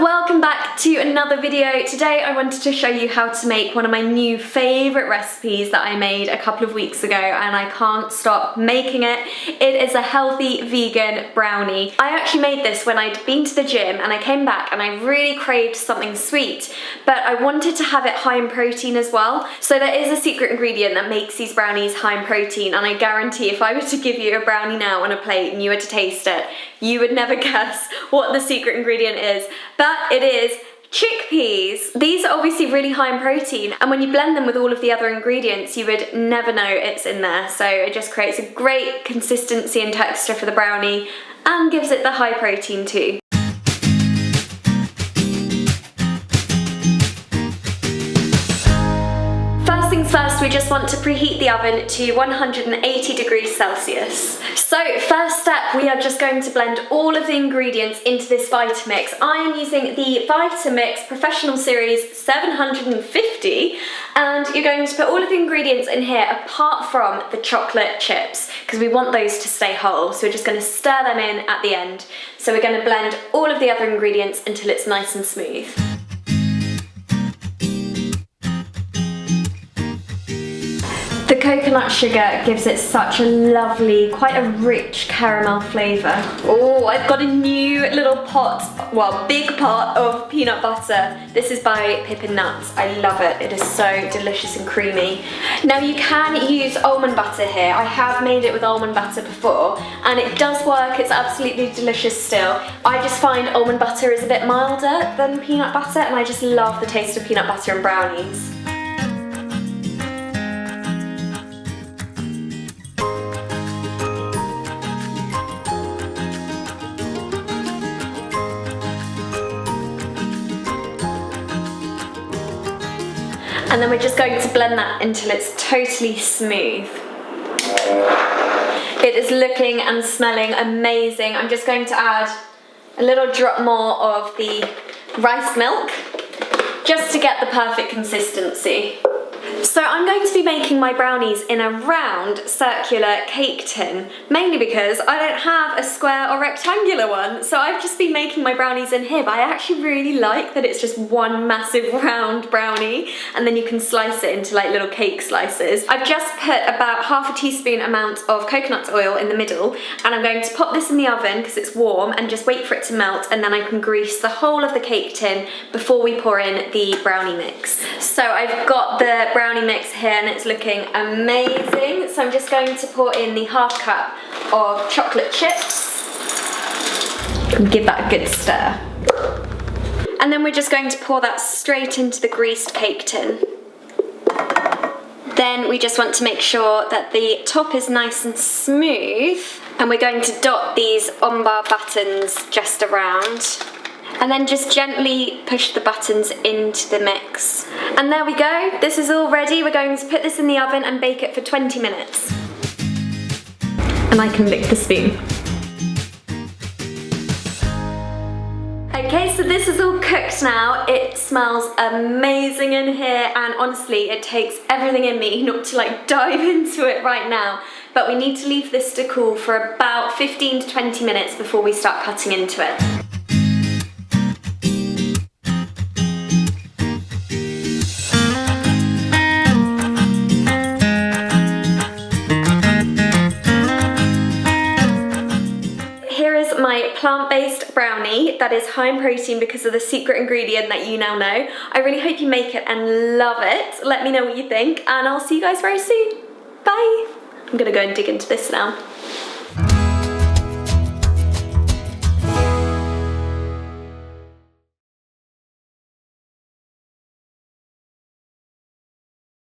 welcome back to another video. Today I wanted to show you how to make one of my new favourite recipes that I made a couple of weeks ago and I can't stop making it. It is a healthy vegan brownie. I actually made this when I'd been to the gym and I came back and I really craved something sweet, but I wanted to have it high in protein as well. So there is a secret ingredient that makes these brownies high in protein, and I guarantee if I were to give you a brownie now on a plate and you were to taste it, you would never guess what the secret ingredient is. But it is chickpeas. These are obviously really high in protein, and when you blend them with all of the other ingredients you would never know it's in there, so it just creates a great consistency and texture for the brownie and gives it the high protein too. First things first, we just want to preheat the oven to 180 degrees Celsius. So first step, we are just going to blend all of the ingredients into this Vitamix. I am using the Vitamix Professional Series 750, and you're going to put all of the ingredients in here apart from the chocolate chips, because we want those to stay whole. So we're just going to stir them in at the end. So we're going to blend all of the other ingredients until it's nice and smooth. The coconut sugar gives it such a lovely, quite a rich caramel flavour. Oh, I've got a new little pot, well, big pot of peanut butter. This is by Pippin Nuts. I love it. It is so delicious and creamy. Now you can use almond butter here. I have made it with almond butter before and it does work. It's absolutely delicious still. I just find almond butter is a bit milder than peanut butter, and I just love the taste of peanut butter in brownies. And then we're just going to blend that until it's totally smooth. It is looking and smelling amazing. I'm just going to add a little drop more of the rice milk just to get the perfect consistency. So I'm going to be making my brownies in a round circular cake tin, mainly because I don't have a square or rectangular one, so I've just been making my brownies in here, but I actually really like that it's just one massive round brownie and then you can slice it into like little cake slices. I've just put about half a teaspoon amount of coconut oil in the middle, and I'm going to pop this in the oven because it's warm and just wait for it to melt, and then I can grease the whole of the cake tin before we pour in the brownie mix. So I've got the brownie mix here and it's looking amazing. So I'm just going to pour in the half cup of chocolate chips and give that a good stir. And then we're just going to pour that straight into the greased cake tin. Then we just want to make sure that the top is nice and smooth, and we're going to dot these on-bar buttons just around. And then just gently push the buttons into the mix. And there we go, this is all ready. We're going to put this in the oven and bake it for 20 minutes. And I can lick the spoon. Okay, so this is all cooked now. It smells amazing in here, and honestly, it takes everything in me not to like dive into it right now. But we need to leave this to cool for about 15 to 20 minutes before we start cutting into it. My plant-based brownie that is high in protein because of the secret ingredient that you now know. I really hope you make it and love it. Let me know what you think, and I'll see you guys very soon. Bye! I'm gonna go and dig into this now.